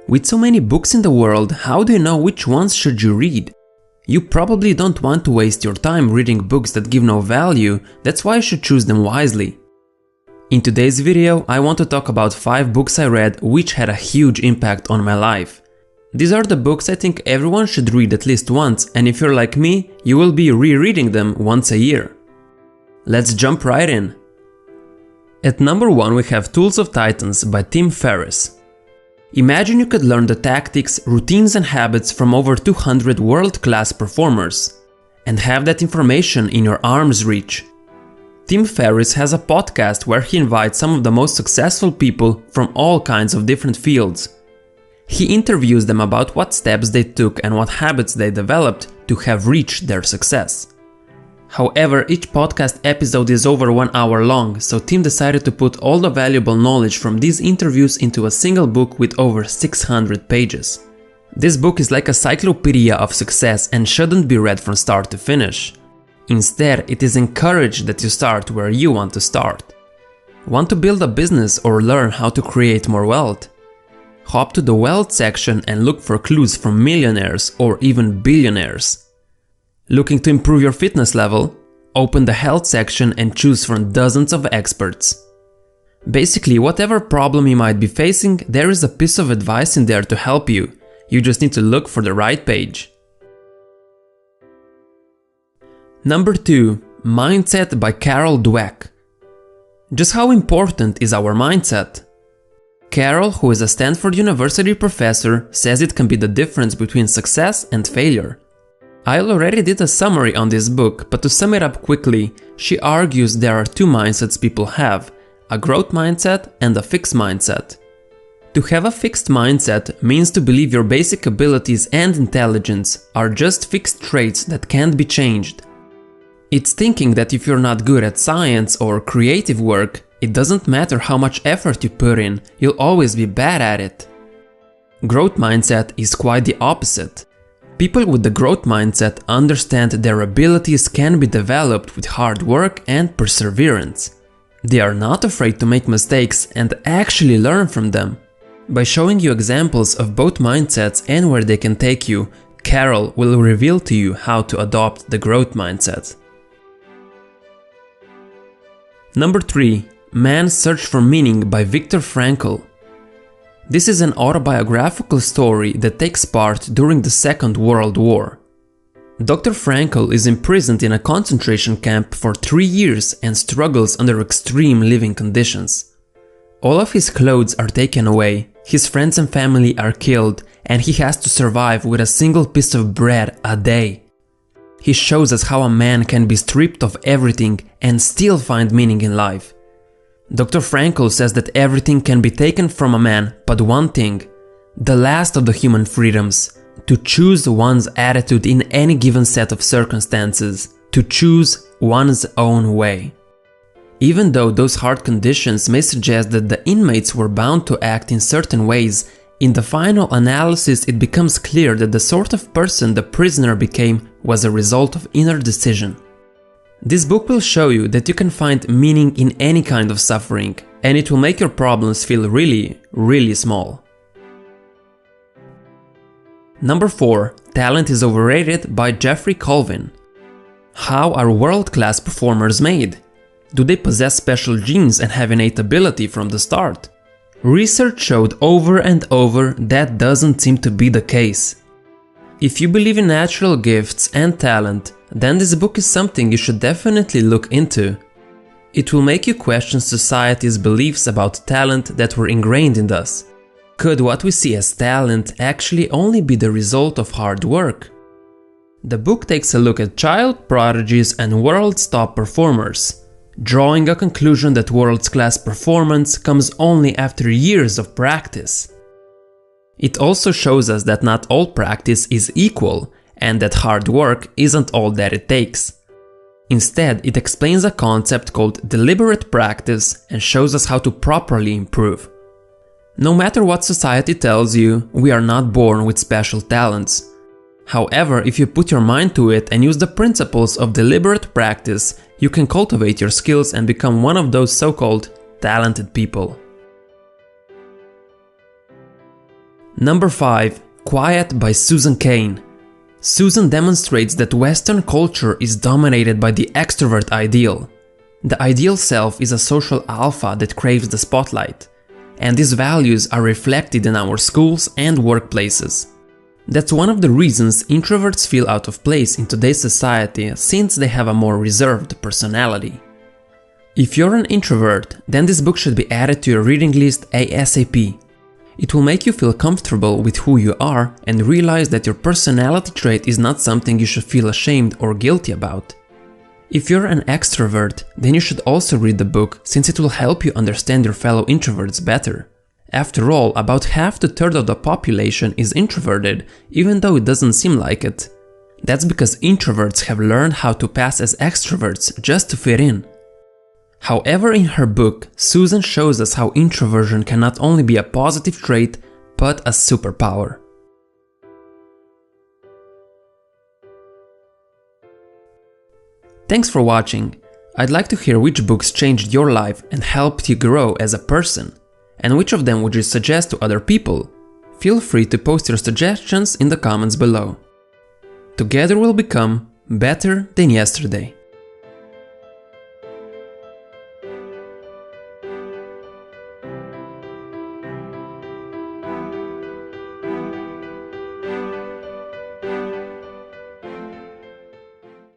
With so many books in the world, how do you know which ones should you read? You probably don't want to waste your time reading books that give no value, that's why you should choose them wisely. In today's video, I want to talk about 5 books I read which had a huge impact on my life. These are the books I think everyone should read at least once, and if you're like me, you will be rereading them once a year. Let's jump right in. At number 1 we have Tools of Titans by Tim Ferriss. Imagine you could learn the tactics, routines and habits from over 200 world-class performers and have that information in your arm's reach. Tim Ferriss has a podcast where he invites some of the most successful people from all kinds of different fields. He interviews them about what steps they took and what habits they developed to have reached their success. However, each podcast episode is over 1 hour long, so Tim decided to put all the valuable knowledge from these interviews into a single book with over 600 pages. This book is like a cyclopedia of success and shouldn't be read from start to finish. Instead, it is encouraged that you start where you want to start. Want to build a business or learn how to create more wealth? Hop to the wealth section and look for clues from millionaires or even billionaires. Looking to improve your fitness level? Open the health section and choose from dozens of experts. Basically, whatever problem you might be facing, there is a piece of advice in there to help you. You just need to look for the right page. Number 2. Mindset by Carol Dweck. Just how important is our mindset? Carol, who is a Stanford University professor, says it can be the difference between success and failure. I already did a summary on this book, but to sum it up quickly, she argues there are 2 mindsets people have, a growth mindset and a fixed mindset. To have a fixed mindset means to believe your basic abilities and intelligence are just fixed traits that can't be changed. It's thinking that if you're not good at science or creative work, it doesn't matter how much effort you put in, you'll always be bad at it. Growth mindset is quite the opposite. People with the growth mindset understand their abilities can be developed with hard work and perseverance. They are not afraid to make mistakes and actually learn from them. By showing you examples of both mindsets and where they can take you, Carol will reveal to you how to adopt the growth mindset. Number 3. Man's Search for Meaning by Viktor Frankl. This is an autobiographical story that takes part during the Second World War. Dr. Frankl is imprisoned in a concentration camp for 3 years and struggles under extreme living conditions. All of his clothes are taken away, his friends and family are killed, and he has to survive with a single piece of bread a day. He shows us how a man can be stripped of everything and still find meaning in life. Dr. Frankl says that everything can be taken from a man but one thing, the last of the human freedoms, to choose one's attitude in any given set of circumstances, to choose one's own way. Even though those hard conditions may suggest that the inmates were bound to act in certain ways, in the final analysis it becomes clear that the sort of person the prisoner became was a result of inner decision. This book will show you that you can find meaning in any kind of suffering, and it will make your problems feel really, really small. Number 4. Talent is Overrated by Jeffrey Colvin. How are world-class performers made? Do they possess special genes and have innate ability from the start? Research showed over and over that doesn't seem to be the case. If you believe in natural gifts and talent, then this book is something you should definitely look into. It will make you question society's beliefs about talent that were ingrained in us. Could what we see as talent actually only be the result of hard work? The book takes a look at child prodigies and world's top performers, drawing a conclusion that world's class performance comes only after years of practice. It also shows us that not all practice is equal, and that hard work isn't all that it takes. Instead, it explains a concept called deliberate practice and shows us how to properly improve. No matter what society tells you, we are not born with special talents. However, if you put your mind to it and use the principles of deliberate practice, you can cultivate your skills and become one of those so-called talented people. Number 5. Quiet by Susan Cain. Susan demonstrates that Western culture is dominated by the extrovert ideal. The ideal self is a social alpha that craves the spotlight, and these values are reflected in our schools and workplaces. That's one of the reasons introverts feel out of place in today's society, since they have a more reserved personality. If you're an introvert, then this book should be added to your reading list ASAP. It will make you feel comfortable with who you are and realize that your personality trait is not something you should feel ashamed or guilty about. If you're an extrovert, then you should also read the book, since it will help you understand your fellow introverts better. After all, about half to a third of the population is introverted, even though it doesn't seem like it. That's because introverts have learned how to pass as extroverts just to fit in. However, in her book, Susan shows us how introversion can not only be a positive trait, but a superpower. Thanks for watching. I'd like to hear which books changed your life and helped you grow as a person, and which of them would you suggest to other people? Feel free to post your suggestions in the comments below. Together we'll become better than yesterday.